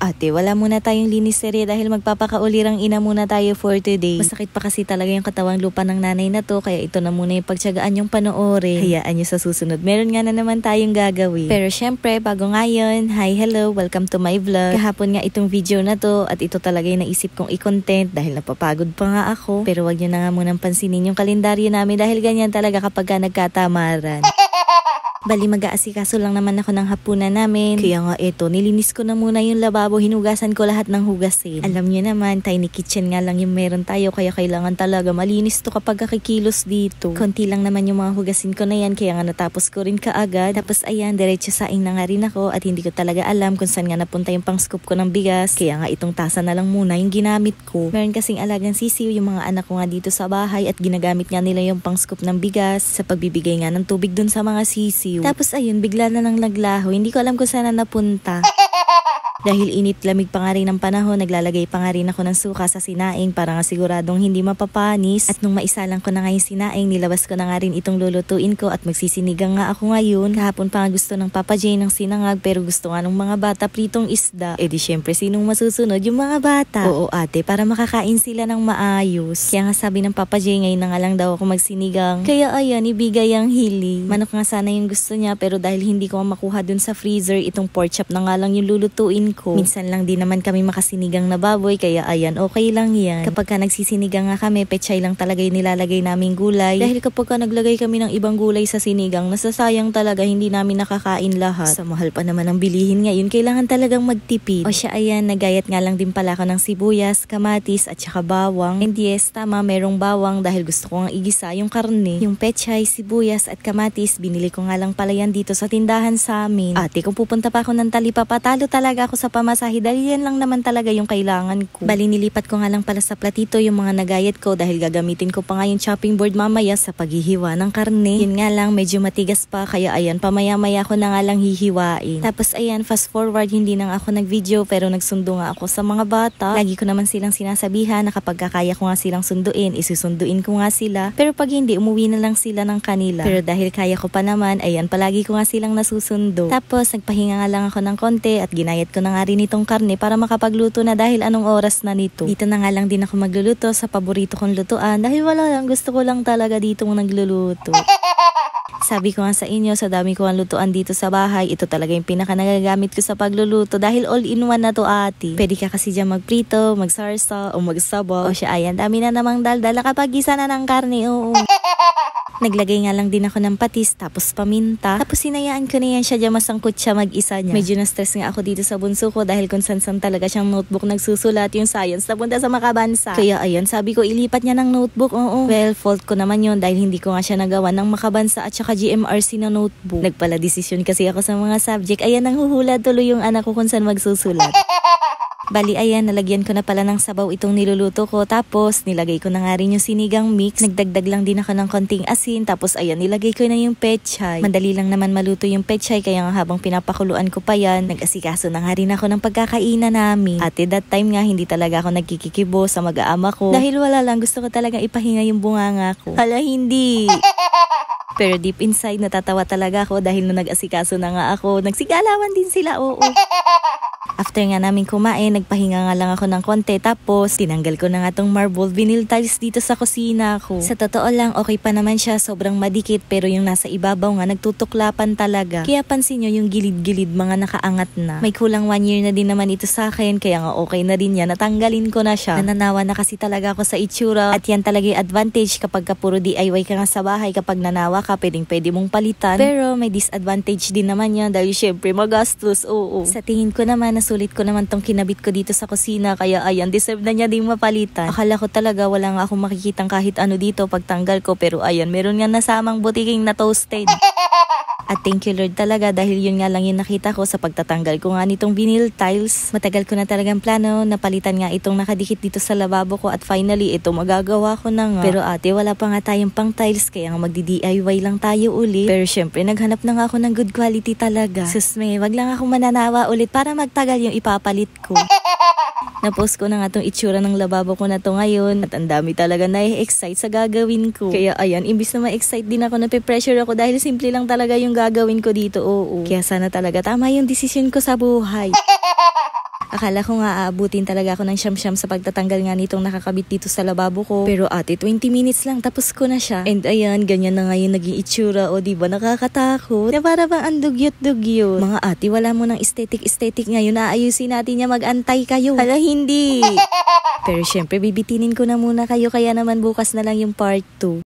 Ate, wala muna tayong linis serye dahil magpapakaulirang ina muna tayo for today. Masakit pa kasi talaga yung katawang lupa ng nanay na to, kaya ito na muna yung pagtyagaan yung panoorin. Hayaan nyo sa susunod. Meron nga na naman tayong gagawin. Pero syempre, bago ngayon, hi, hello, welcome to my vlog. Kahapon nga itong video na to at ito talaga yung naisip kong i-content dahil napapagod pa nga ako. Pero wag nyo na nga munang pansinin yung kalendaryo namin dahil ganyan talaga kapag ka nagkatamaran. Bali, mag-aasikaso lang naman ako ng hapunan namin. Kaya nga eto, nilinis ko na muna yung lababo, hinugasan ko lahat ng hugasin. Alam nyo naman, tiny kitchen nga lang yung meron tayo, kaya kailangan talaga malinis to kapag kakikilos dito. Konti lang naman yung mga hugasin ko na yan, kaya nga natapos ko rin kaagad. Tapos ayan, diretso saing na nga rin ako at hindi ko talaga alam kung saan nga napunta yung pang-scoop ko ng bigas. Kaya nga itong tasa na lang muna yung ginamit ko. Meron kasing alagang sisiw yung mga anak ko nga dito sa bahay at ginagamit nga nila yung pang-scoop ng bigas sa pagbibigay nga ng tubig dun sa mga sisiw. Tapos ayun, bigla na lang naglaho. Hindi ko alam kung saan na napunta. Dahil init-lamig pa nga rin ang panahon, naglalagay pa nga rin ako ng suka sa sinaing para nga siguradong hindi mapapanis. At nung maisalang ko na nga yung sinaing, nilabas ko na nga rin itong lulutuin ko at magsisinigang nga ako ngayon. Kahapon pa nga gusto ng Papa J ng sinangag pero gusto nga ng mga bata pritong isda. E di syempre sinong masusunod? Yung mga bata. Oo ate, para makakain sila ng maayos. Kaya nga sabi ng Papa J, ngayon na nga lang daw ako magsinigang. Kaya ayan, ibigay ang hili. Manok nga sana yung gusto niya pero dahil hindi ko makuha dun sa freezer, itong pork chop na nga lang yung lulutuin ko. Minsan lang din naman kami makasinigang na baboy, kaya ayan, okay lang yan. Kapag ka nagsisinigang nga kami, pechay lang talaga yung nilalagay naming gulay. Dahil kapag ka naglagay kami ng ibang gulay sa sinigang, nasasayang talaga, hindi namin nakakain lahat. Sa mahal pa naman ang bilihin ngayon, kailangan talagang magtipid. O siya ayan, nagayat nga lang din pala ako ng sibuyas, kamatis at saka bawang. And yes, tama, merong bawang dahil gusto ko nga igisa yung karne. Yung pechay, sibuyas at kamatis, binili ko nga lang pala yan dito sa tindahan sa amin. Ate, kung pupunta pa ako ng Talipa, patalo talaga ako sa pamasahe dahil yan lang naman talaga yung kailangan ko. Bali, nilipat ko nga lang pala sa platito yung mga nagayat ko dahil gagamitin ko pa nga yung chopping board mamaya sa paghihiwa ng karne. Yun nga lang, medyo matigas pa kaya ayan, pamaya-maya ko na nga lang hihiwain. Tapos ayan, fast forward, hindi na nga ako nag-video pero nagsundo nga ako sa mga bata. Lagi ko naman silang sinasabihan na kapag kakaya ko nga silang sunduin, isusunduin ko nga sila. Pero pag hindi, umuwi na lang sila ng kanila. Pero dahil kaya ko pa naman, ayan, palagi ko nga silang nasusundo. Tapos nagpahinga nga lang ako ng konti at ginayat ko na nga rin itong karne para makapagluto na dahil anong oras na nito. Dito na nga lang din ako magluluto sa paborito kong lutuan dahil wala lang, gusto ko lang talaga dito nagluluto. Sabi ko nga sa inyo, sa dami ko ang lutuan dito sa bahay, ito talaga yung pinaka nagagamit ko sa pagluluto dahil all-in-one na to ate. Pwede ka kasi dyan magprito, magsarsa o magsabaw. O siya ayan, dami na namang daldala kapag isa na ng karne, oo. Naglagay nga lang din ako ng patis, tapos paminta. Tapos sinayaan ko na yan siya dyan, masangkot siya mag-isa niya. Medyo na-stress nga ako dito sa bunso ko dahil kung san-san talaga siyang notebook nagsusulat yung science napunta sa makabansa. Kaya ayan, sabi ko ilipat niya ng notebook, oo. Well, fault ko naman yun dahil hindi ko nga siya nagawa ng makabansa at saka GMRC na notebook. Nagpala desisyon kasi ako sa mga subject. Ayan, nanghuhula tuloy yung anak ko kung saan magsusulat. Bali, ayan, nalagyan ko na pala ng sabaw itong niluluto ko. Tapos, nilagay ko na nga rin yung sinigang mix. Nagdagdag lang din ako ng konting asin. Tapos, ayan, nilagay ko na yung pechay. Madali lang naman maluto yung pechay. Kaya nga habang pinapakuluan ko pa yan, nag-asikaso na nga rin ako ng pagkakainan namin. Ate, that time nga, hindi talaga ako nagkikikibo sa mag-aama ko. Dahil wala lang, gusto ko talaga ipahinga yung bunganga ko. Hala, hindi. Pero deep inside, natatawa talaga ako dahil nung nag-asikaso na nga ako, nagsigalawan din sila, oo. After nga namin kumain, nagpahinga nga lang ako ng konti. Tapos, tinanggal ko na nga tong marble vinyl tiles dito sa kusina ko. Sa totoo lang, okay pa naman siya. Sobrang madikit. Pero yung nasa ibabaw nga, nagtutuklapan talaga. Kaya pansin nyo yung gilid-gilid, mga nakaangat na. May kulang 1 year na din naman ito sa akin. Kaya nga okay na din yan. Natanggalin ko na siya. Nananawa na kasi talaga ako sa itsura. At yan talaga yung advantage kapag ka puro DIY ka nga sa bahay. Kapag nanawa ka, pwede mong palitan. Pero may disadvantage din naman yan. Dahil syempre magastos, oo. Sa tingin ko naman, sulit ko naman tong kinabit ko dito sa kusina kaya ayan, deserve na niya ding mapalitan. Akala ko talaga wala nga akong makikitang kahit ano dito pagtanggal ko pero ayan, meron nga nasamang butiking na toasted. At thank you Lord talaga dahil yun nga lang yung nakita ko sa pagtatanggal ko nga nitong vinyl tiles. Matagal ko na talagang plano na palitan nga itong nakadikit dito sa lababo ko at finally ito magagawa ko na nga. Pero ate, wala pa nga tayong pang tiles kaya nga magdi-DIY lang tayo ulit. Pero syempre naghanap na nga ako ng good quality talaga. Sus me, wag lang akong mananawa ulit para magtagal yung ipapalit ko. Na-post ko na nga tong itsura ng lababo ko na to ngayon at ang dami talaga na-excite sa gagawin ko. Kaya ayan, imbis na ma-excite din ako, nape-pressure ako dahil simple lang talaga yung gagawin ko dito, oo. Kaya sana talaga tama yung desisyon ko sa buhay. Akala ko nga aabutin talaga ako ng siyam-siyam sa pagtatanggal nga nitong nakakabit dito sa lababo ko. Pero ate, 20 minutes lang tapos ko na siya. And ayan, ganyan na nga yung naging itsura. O diba nakakatakot? Na para bang ang dugyot-dugyot. Mga ate, wala mo ng aesthetic ngayon. Aayusin natin niya, mag-antay kayo. Hala, hindi. Pero syempre, bibitinin ko na muna kayo. Kaya naman bukas na lang yung part 2.